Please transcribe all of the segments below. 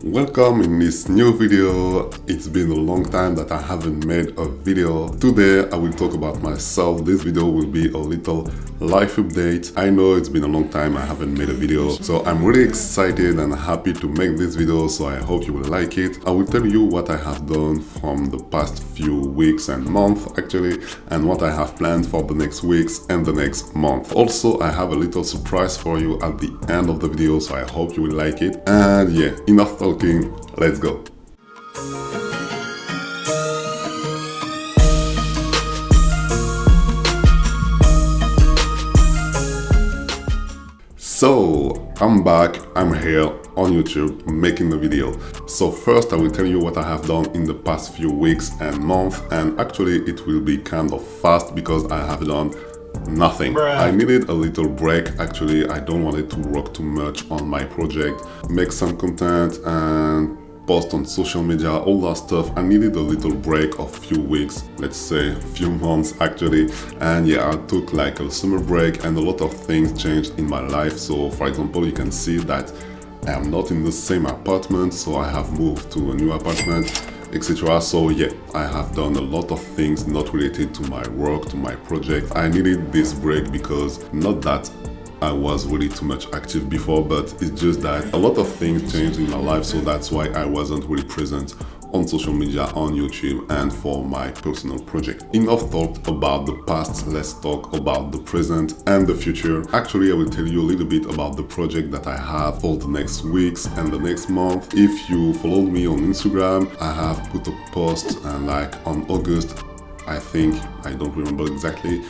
Welcome in this new video. It's been a long time that I haven't made a video. Today I will talk about myself. This video will be a little life update. I know it's been a long time I haven't made a video, so I'm really excited and happy to make this video, so I hope you will like it. I will tell you what I have done from the past few weeks and months actually, and what I have planned for the next weeks and the next month. Also, I have a little surprise for you at the end of the video, so I hope you will like it. And yeah, enough talking, let's go. So I'm back, I'm here on YouTube making the video. So first I will tell you what I have done in the past few weeks and months, and actually it will be kind of fast because I have done nothing. I needed a little break. Actually, I don't want it to work too much on my project, make some content and post on social media, all that stuff. I needed a little break of few weeks, let's say few months actually. And yeah, I took like a summer break and a lot of things changed in my life. So for example, you can see that I am not in the same apartment, so I have moved to a new apartment, etc. So yeah, I have done a lot of things not related to my work, to my project. I needed this break because not that I was really too much active before, but it's just that a lot of things changed in my life, so that's why I wasn't really present on social media, on YouTube, and for my personal project. Enough talked about the past, let's talk about the present and the future. Actually, I will tell you a little bit about the project that I have for the next weeks and the next month. If you followed me on Instagram, I have put a post like on August, I think, I don't remember exactly,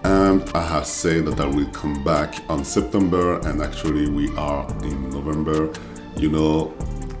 and I have said that I will come back on September, and actually we are in November. You know,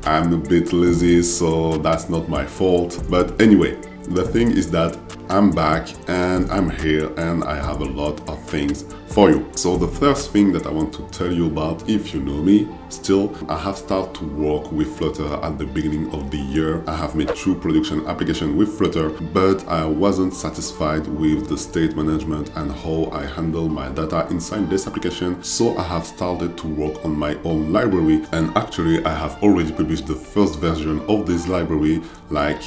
I'm a bit lazy, so that's not my fault. But anyway, the thing is that I'm back and I'm here and I have a lot of things for you. So the first thing that I want to tell you about, if you know me still, I have started to work with Flutter at the beginning of the year. I have made 2 production applications with Flutter, but I wasn't satisfied with the state management and how I handle my data inside this application. So I have started to work on my own library, and actually I have already published the first version of this library like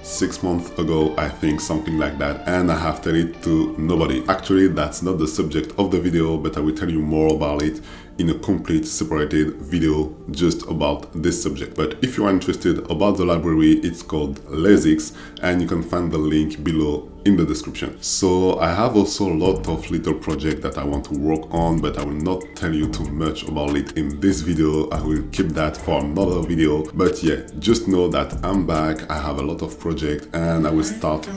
6 months ago, I think, something like that, and I have told it to nobody. Actually, that's not the subject of the video, but I will tell you more about it in a complete separated video just about this subject. But if you are interested about the library, it's called Lazx, and you can find the link below in the description. So I have also a lot of little projects that I want to work on, but I will not tell you too much about it in this video. I will keep that for another video. But yeah, just know that I'm back. I have a lot of projects and I will start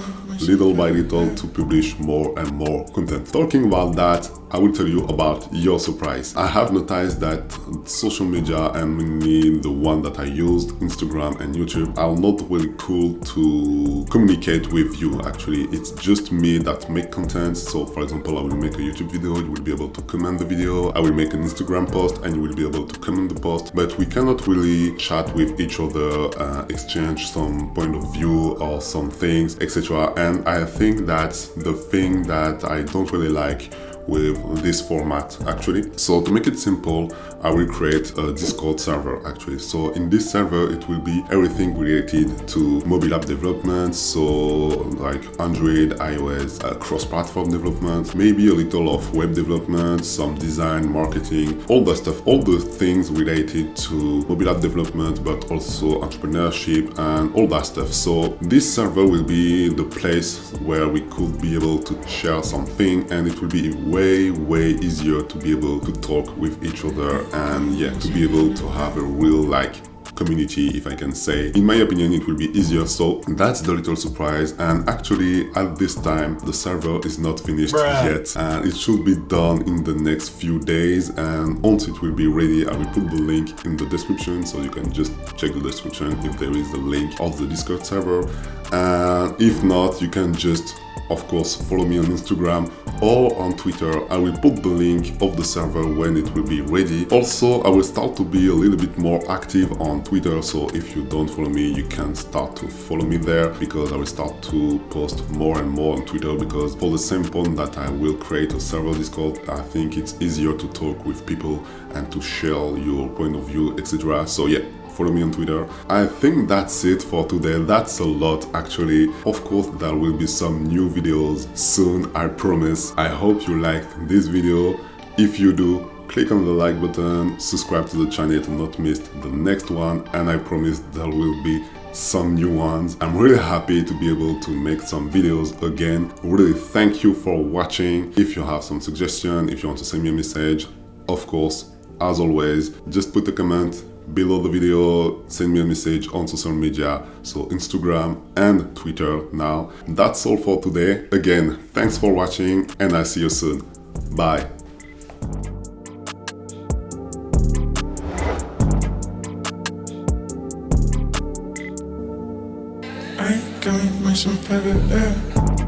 little by little to publish more and more content. Talking about that, I will tell you about your surprise. I have noticed that social media, and mainly the one that I used, Instagram and YouTube, are not really cool to communicate with you. Actually, it's just me that make content. So for example, I will make a YouTube video, you will be able to comment the video. I will make an Instagram post and you will be able to comment the post, but we cannot really chat with each other, exchange some point of view or some things, etc. And I think that's the thing that I don't really like with this format actually. So to make it simple, I will create a Discord server actually. So in this server, it will be everything related to mobile app development, so like Android, iOS, cross-platform development, maybe a little of web development, some design, marketing, all that stuff, all the things related to mobile app development, but also entrepreneurship and all that stuff. So this server will be the place where we could be able to share something, and it will be way easier to be able to talk with each other, and yeah, to be able to have a real like community, if I can say. In my opinion, it will be easier. So that's the little surprise. And actually at this time the server is not finished yet, and it should be done in the next few days, and once it will be ready, I will put the link in the description, so you can just check the description if there is the link of the Discord server. And if not, you can just of course follow me on Instagram or on Twitter. I will put the link of the server when it will be ready. Also, I will start to be a little bit more active on Twitter, so if you don't follow me, you can start to follow me there, because I will start to post more and more on Twitter, because for the same point that I will create a server Discord, I think it's easier to talk with people and to share your point of view, etc. So yeah, follow me on Twitter. I think that's it for today. That's a lot actually. Of course, there will be some new videos soon, I promise. I hope you liked this video. If you do, click on the like button, subscribe to the channel to not miss the next one, and I promise there will be some new ones. I'm really happy to be able to make some videos again. Really thank you for watching. If you have some suggestion, if you want to send me a message, of course, as always, just put a comment below the video, send me a message on social media, so Instagram and Twitter now. That's all for today. Again, thanks for watching, and I'll see you soon. Bye. Can we make some pivot, yeah.